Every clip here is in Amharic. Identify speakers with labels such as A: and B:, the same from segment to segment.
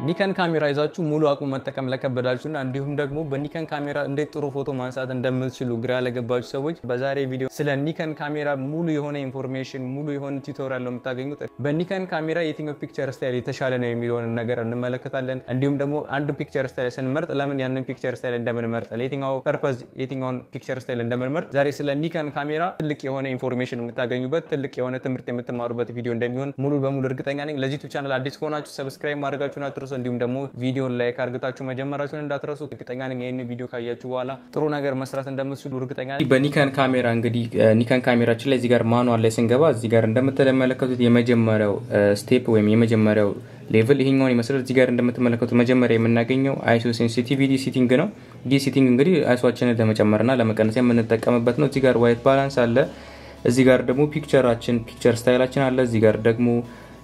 A: ኒከን ካሜራ ይዛችሁ ሙሉ አቁም መጠቀም ለከበዳችሁና እንዲሁም ደግሞ በኒከን ካሜራ እንዴት ጥሩ ፎቶ ማንሳት እንደምትችሉ ግራ ለገባችሁ ሰዎች በዛሬ ቪዲዮ ስለ ኒከን ካሜራ ሙሉ የሆነ ኢንፎርሜሽን ሙሉ የሆነ ቱቶሪያል ነው የምታገኙት። በኒከን ካሜራ የትኛው ፒክቸር ስታይል የተሻለ ነው የሚለውን ነገር እንመለከታለን። እንዲሁም ደግሞ አንድ ፒክቸር ስታይል ስንመርጥ ለምን ያንን ፒክቸር ስታይል እንደምንመርጥ ለየትኛው ፐርፐዝ የትኛውን ፒክቸር ስታይል እንደምንመርጥ ዛሬ ስለ ኒከን ካሜራ ትልቅ የሆነ ኢንፎርሜሽን የምታገኙበት ትልቅ የሆነ ትምህርት የምትማሩበት ቪዲዮ እንደሚሆን ሙሉ በሙሉ እርግጠኛ ነኝ። ለዚህ ዩቲዩብ ቻናል አዲስ ከሆናችሁ ሰብስክራይብ ማድረጋችሁን አትርሱ። እንዲሁም ደግሞ ቪዲዮን ላይክ አድርጋችሁ መጀመራችሁን እንዳትረሱ። እርግጠኛ ነኝ ይሄን ቪዲዮ ካያችሁ በኋላ ጥሩ ነገር መስራት እንደምትችሉ እርግጠኛ ነኝ። በኒከን ካሜራ እንግዲህ ኒከን ካሜራችን ላይ እዚህ ጋር ማኑዋል ላይ ስንገባ እዚህ ጋር እንደምትመለከቱት የመጀመሪያው ስቴፕ ወይም የመጀመሪያው ሌቭል ይሄኛውን ይመስላል። እዚህ ጋር እንደምትመለከቱት መጀመሪያ የምናገኘው አይሶ ሴንሲቲቪቲ ሴቲንግ ነው። ይህ ሴቲንግ እንግዲህ አይሶአችንን ለመጨመርና ለመቀነስ የምንጠቀምበት ነው። እዚህ ጋር ዋይት ባላንስ አለ። እዚህ ጋር ደግሞ ፒክቸር ስታይላችን አለ። እዚህ ጋር ደግሞ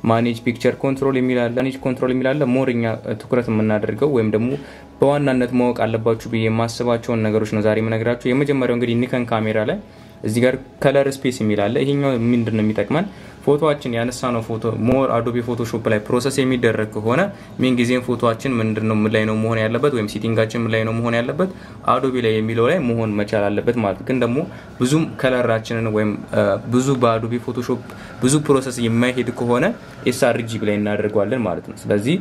A: ማኔጅ ፒክቸር ኮንትሮል የሚላል ሞርኛ ትኩረት የምናደርገው ወይም ደግሞ በዋናነት ማወቅ አለባችሁ ብዬ የማስባቸውን ነገሮች ነው ዛሬ የምነግራችሁ። የመጀመሪያው እንግዲህ ኒከን ካሜራ ላይ እዚህ ጋር ከለር ስፔስ የሚላል ይሄኛው ምንድነው የሚጠቅመን ፎቶአችን ያነሳነው ፎቶ ሞር አዶቤ ፎቶሾፕ ላይ ፕሮሰስ የሚደረግ ከሆነ ምን ጊዜም ፎቶአችን ምንድነው ምን ላይ ነው መሆን ያለበት ወይም ሴቲንጋችን ምን ላይ ነው መሆን ያለበት አዶቤ ላይ የሚለው ላይ መሆን መቻል አለበት ማለት ግን ደግሞ ብዙም ከለራችንን ወይም ብዙ በአዶቤ ፎቶሾፕ ብዙ ፕሮሰስ የማይሄድ ከሆነ ኤስአርጂ ላይ እናደርጋለን ማለት ነው። ስለዚህ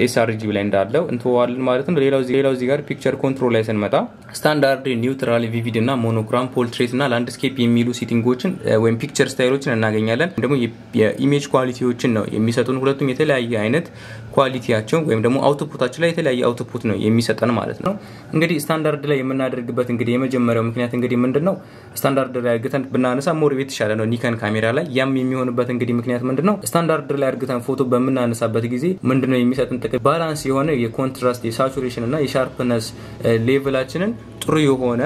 A: ኤስአርጂ ላይ እንዳለው እንተዋለን ማለት ነው። ሌላው እዚህ ጋር ፒክቸር ኮንትሮል ላይ ስንመጣ ስታንዳርድ ኒውትራል ቪቪድ እና ሞኖክሮም ፖርትሬት እና ላንድስኬፕ የሚሉ ሴቲንጎችን ወይም ፒክቸር ስታይሎችን እናገኛለን። ደግሞ የኢሜጅ ኳሊቲዎችን ነው የሚሰጡን። ሁለቱም የተለያየ አይነት ኳሊቲያቸው ወይም ደግሞ አውትፑታቸው ላይ የተለያየ አውትፑት ነው የሚሰጠን ማለት ነው። እንግዲህ ስታንዳርድ ላይ የምናደርግበት እንግዲህ የመጀመሪያው ምክንያት እንግዲህ ምንድነው ስታንዳርድ ላይ አድርገን ብናነሳ ሞር የተሻለ ነው ኒከን ካሜራ ላይ። ያም የሚሆንበት እንግዲህ ምክንያት ምንድነው ስታንዳርድ ላይ አድርገን ፎቶ በምናነሳበት ጊዜ ምንድነው የሚሰጠን ጥቅም ባላንስ የሆነ የኮንትራስት የሳቹሬሽን እና የሻርፕነስ ሌቭላችንን ጥሩ የሆነ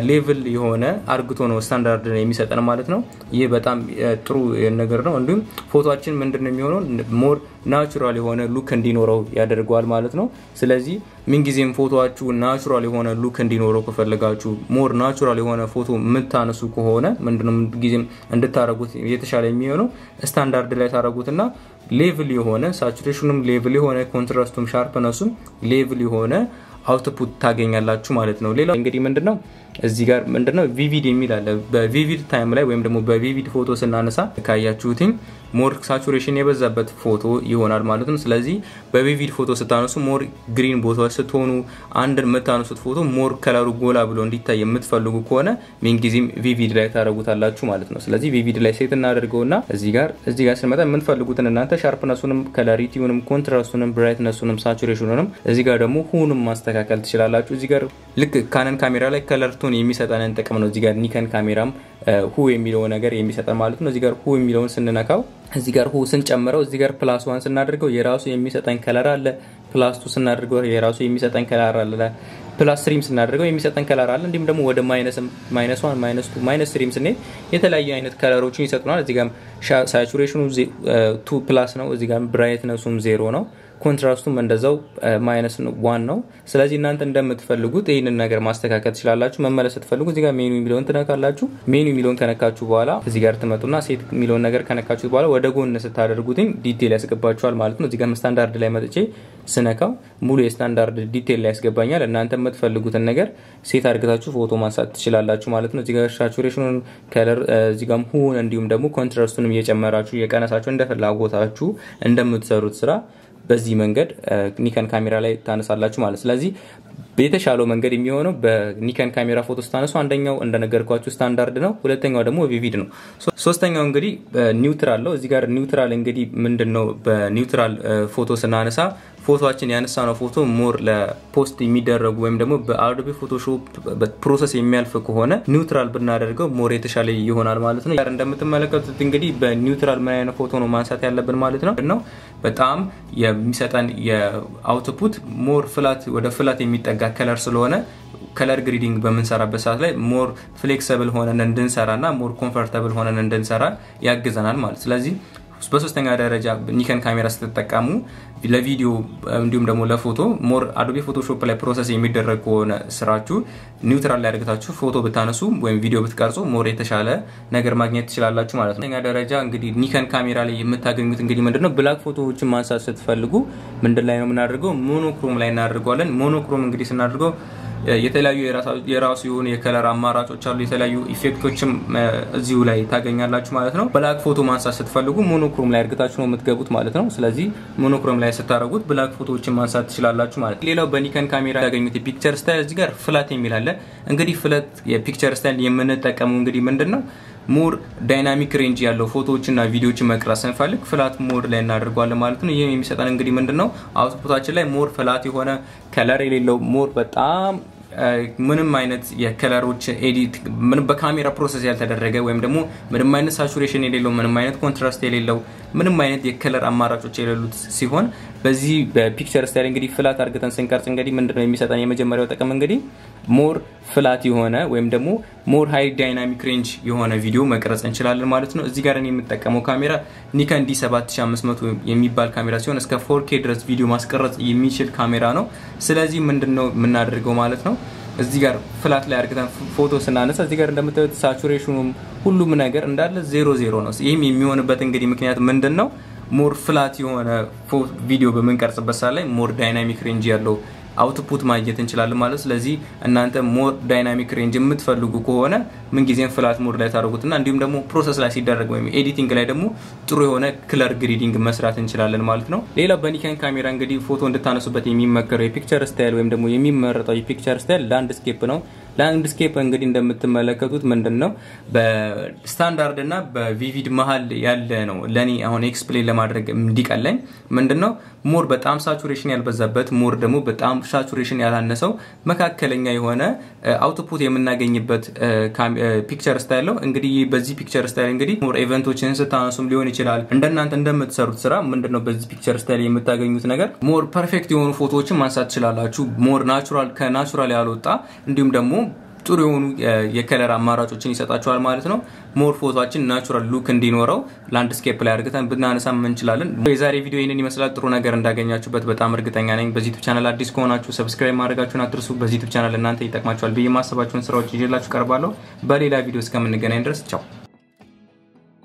A: ሌቭል የሆነ አርግቶ ነው ስታንዳርድ ላይ የሚሰጠን ማለት ነው። ይሄ በጣም ጥሩ ነገር ነው። እንዲሁም ፎቶአችን ምንድነው የሚሆነው ሞር ናቹራል የሆነ ሉክ እንዲኖረው ያደርጋል ማለት ነው። ስለዚህ ምን ጊዜም ፎቶአችሁ ናቹራል የሆነ ሉክ እንዲኖረው ከፈለጋችሁ ሞር ናቹራል የሆነ ፎቶ የምታነሱ ከሆነ ምንድነው ምን ጊዜም እንድታረጉት የተሻለ የሚሆነው ስታንዳርድ ላይ ታረጉትና ሌቭል የሆነ ሳቹሬሽኑም ሌቭል የሆነ ኮንትራስቱም ሻርፕነሱም ሌቭል የሆነ አውትፑት ታገኛላችሁ ማለት ነው። ሌላው እንግዲህ ምንድነው እዚህ ጋር ምንድነው ቪቪድ የሚል አለ። በቪቪድ ታይም ላይ ወይም ደግሞ በቪቪድ ፎቶ ስናነሳ ካያችሁትኝ ሞር ሳቹሬሽን የበዛበት ፎቶ ይሆናል ማለት ነው። ስለዚህ በቪቪድ ፎቶ ስታነሱ ሞር ግሪን ቦታዎች ስትሆኑ አንድ የምታነሱት ፎቶ ሞር ከለሩ ጎላ ብሎ እንዲታይ የምትፈልጉ ከሆነ ምንጊዜም ቪቪድ ላይ ታረጉታላችሁ ማለት ነው። ስለዚህ ቪቪድ ላይ ሴት እናደርገውና እዚህ ጋር ስንመጣ የምትፈልጉትን እናንተ ሻርፕነሱንም ከለሪቲውንም ኮንትራስቱንም ብራይትነሱንም ሳቹሬሽኑንም እዚህ ጋር ደግሞ ሁሉንም ማስተካከል ትችላላችሁ። እዚህ ጋር ልክ ካነን ካሜራ ላይ ከለር ቶን የሚሰጠንን ጥቅም ነው እዚህ ጋር ኒከን ካሜራም ሁ የሚለው ነገር የሚሰጠን ማለት ነው። እዚህ ጋር ሁ የሚለውን ስንነካው እዚህ ጋር ሁ ስንጨምረው እዚህ ጋር +1 ስናደርገው የራሱ የሚሰጠን ከለር አለ። +2 ስናደርገው የራሱ የሚሰጠን ከለር አለ። +3 ስናደርገው የሚሰጠን ከለር አለ። እንዲሁም ደግሞ ወደ -1 -2 -3 ስንሄድ የተለያየ አይነት ከለሮችን ይሰጡናል። እዚህ ጋር ሳቹሬሽኑ 2+ ነው። እዚህ ጋር ብራይትነሱም 0 ነው። ኮንትራስቱም እንደዛው -1 ነው። ስለዚህ እናንተ እንደምትፈልጉት ይሄንን ነገር ማስተካከል ትችላላችሁ። መመለስ ስትፈልጉ እዚህ ጋር ሜኑ የሚለውን ትነካላችሁ። ሜኑ የሚለውን ከነካችሁ በኋላ እዚህ ጋር ትመጡና ሴት የሚለውን ነገር ከነካችሁ በኋላ ወደ ጎን ስታደርጉትኝ ዲቴል ያስገባችኋል ማለት ነው። እዚህ ጋር ስታንዳርድ ላይ መጥቼ ስነካው ሙሉ የስታንዳርድ ዲቴል ላይ ያስገባኛል። እናንተ የምትፈልጉትን ነገር ሴት አድርጋችሁ ፎቶ ማንሳት ትችላላችሁ ማለት ነው። እዚህ ጋር ሳቹሬሽኑን ከለር እዚህ ጋርም ሁን እንዲሁም ደግሞ ኮንትራስቱንም እየጨመራችሁ እየቀነሳችሁ እንደፈላጎታችሁ እንደምትሰሩት ስራ በዚህ መንገድ ኒከን ካሜራ ላይ ታነሳላችሁ ማለት። ስለዚህ በተሻለው መንገድ የሚሆነው በኒከን ካሜራ ፎቶ ስታነሱ አንደኛው እንደነገርኳችሁ ስታንዳርድ ነው። ሁለተኛው ደግሞ ቪቪድ ነው። ሶስተኛው እንግዲህ ኒውትራል ነው። እዚህ ጋር ኒውትራል እንግዲህ ምንድነው በኒውትራል ፎቶ ስናነሳ ፎቶአችን ያነሳነው ፎቶ ሞር ለፖስት የሚደረጉ ወይም ደግሞ በአዶቤ ፎቶሾፕ ፕሮሰስ የሚያልፍ ከሆነ ኒውትራል ብናደርገው ሞር የተሻለ ይሆናል ማለት ነው። እንደምትመለከቱት እንግዲህ በኒውትራል ምን አይነት ፎቶ ነው ማንሳት ያለብን ማለት ነው። በጣም የሚሰጠን የአውትፑት ሞር ፍላት ወደ ፍላት የሚጠጋ ከለር ስለሆነ ከለር ግሬዲንግ በመንሰራበት ሰዓት ላይ ሞር ፍሌክሲብል ሆነን እንድንሰራና ሞር ኮምፎርታብል ሆነን እንድንሰራ ያግዘናል ማለት። ስለዚህ በሶስተኛ ደረጃ ኒከን ካሜራ ስትጠቀሙ ለቪዲዮ እንዲሁም ደግሞ ለፎቶ ሞር አዶቤ ፎቶሾፕ ላይ ፕሮሰስ የሚደረግ ከሆነ ስራችሁ ኒውትራል ላይ አድርጋችሁ ፎቶ ብታነሱ ወይም ቪዲዮ ብትቀርጹ ሞር የተሻለ ነገር ማግኘት ትችላላችሁ ማለት ነው። በሶስተኛ ደረጃ እንግዲህ ኒከን ካሜራ ላይ የምታገኙት እንግዲህ ምንድነው ብላክ ፎቶዎችን ማንሳት ስትፈልጉ ምንድን ላይ ነው የምናደርገው? ሞኖክሮም ላይ እናደርገዋለን። ሞኖክሮም እንግዲህ ስናደርገው የተለያዩ የራሱ የሆነ የከለር አማራጮች አሉ። የተለያዩ ኢፌክቶችም እዚሁ ላይ ታገኛላችሁ ማለት ነው። ብላክ ፎቶ ማንሳት ስትፈልጉ ሞኖክሮም ላይ አድርጋችሁ ነው የምትገቡት ማለት ነው። ስለዚህ ሞኖክሮም ላይ ስታደርጉት ብላክ ፎቶዎችን ማንሳት ትችላላችሁ ማለት ነው። ሌላው በኒከን ካሜራ ያገኙት የፒክቸር ስታይል እዚህ ጋር ፍላት የሚል አለ። እንግዲህ ፍላት የፒክቸር ስታይል የምንጠቀመው እንግዲህ ምንድነው ሞር ዳይናሚክ ሬንጅ ያለው ፎቶዎችና ቪዲዮዎችን መቅረጽ ስንፈልግ ፍላት ሞድ ላይ እናደርጋለን ማለት ነው። ይሄ የሚሰጠን እንግዲህ ምንድነው አውትፑታችን ላይ ሞር ፍላት የሆነ ከለር የሌለው ሞር በጣም ምንም አይነት የከለሮች ኤዲት ምንም በካሜራ ፕሮሰስ ያልተደረገ ወይም ደግሞ ምንም አይነት ሳቹሬሽን የሌለው ምንም አይነት ኮንትራስት የሌለው ምንም አይነት የከለር አማራጮች የሌሉት ሲሆን በዚህ በፒክቸር ስታይል እንግዲህ ፍላት አድርገን ስንቀርጽ እንግዲህ ምንድነው የሚሰጠን የመጀመሪያው ጥቅም እንግዲህ ሞር ፍላት የሆነ ወይም ደግሞ ሞር ሃይ ዳይናሚክ ሬንጅ የሆነ ቪዲዮ መቅረጽ እንችላለን ማለት ነው። እዚህ ጋር እኔ የምጠቀመው ካሜራ ኒከን D7500 የሚባል ካሜራ ሲሆን እስከ 4K ድረስ ቪዲዮ ማስቀረጽ የሚችል ካሜራ ነው። ስለዚህ ምንድነው የምናደርገው ማለት ነው እዚህ ጋር ፍላት ላይ አድርገን ፎቶ ስናነሳ እዚህ ጋር እንደምታዩት ሳቹሬሽኑም ሁሉም ነገር እንዳለ 00 ነው። ይሄም የሚሆንበት እንግዲህ ምክንያት ምንድነው ሞር ፍላት የሆነ ቪዲዮ በመንቀርጽበት ሰዓት ላይ ሞር ዳይናሚክ ሬንጅ ያለው አውትፑት ማግኘት እንችላለን ማለት። ስለዚህ እናንተ ሞር ዳይናሚክ ሬንጅ የምትፈልጉ ከሆነ ምን ጊዜም ፍላት ሞድ ላይ ታደርጉትና እንዲሁም ደግሞ ፕሮሰስ ላይ ሲደረግ ወይም ኤዲቲንግ ላይ ደግሞ ጥሩ የሆነ ክለር ግሬዲንግ መስራት እንችላለን ማለት ነው። ሌላው በኒከን ካሜራ እንግዲህ ፎቶ እንድታነሱበት የሚመከረው የፒክቸር ስታይል ወይም ደግሞ የሚመረጠው የፒክቸር ስታይል ላንድስኬፕ ነው። ላንድስኬፕ እንግዲህ እንደምትመለከቱት ምንድነው በስታንዳርድ እና በቪቪድ መሃል ያለ ነው። ለኔ አሁን ኤክስፕሌን ለማድረግ እንዲቀለኝ ምንድነው ሞር በጣም ሳቹሬሽን ያልበዛበት ሞር ደግሞ በጣም ሳቹሬሽን ያላነሰው መካከለኛ የሆነ አውትፑት የምናገኝበት ፒክቸር ስታይል ነው። እንግዲህ በዚህ ፒክቸር ስታይል እንግዲህ ሞር ኢቨንቶችን ስታነሱም ሊሆን ይችላል እንደናንተ እንደምትሰሩት ስራ ምንድነው በዚህ ፒክቸር ስታይል የምታገኙት ነገር ሞር ፐርፌክት የሆኑ ፎቶዎችን ማንሳት ትችላላችሁ። ሞር ናቹራል ከናቹራል ያልወጣ እንዲሁም ደግሞ ጥሩ የሆኑ የከለር አማራጮችን ይሰጣችኋል ማለት ነው። ሞር ፎቶአችን ናቹራል ሉክ እንዲኖረው ላንድስኬፕ ላይ አድርገን ብናነሳም እንችላለን። የዛሬ ቪዲዮ ይሄንን ይመስላል። ጥሩ ነገር እንዳገኛችሁበት በጣም እርግጠኛ ነኝ። በዚህ ዩቲዩብ ቻናል አዲስ ከሆናችሁ ሰብስክራይብ ማድረጋችሁን አትርሱ። በዚህ ዩቲዩብ ቻናል እናንተ ይጠቅማችኋል ብዬ ማሰባችሁን ስራዎች ይዤላችሁ ቀርባለሁ። በሌላ ቪዲዮ እስከምንገናኝ ድረስ ቻው።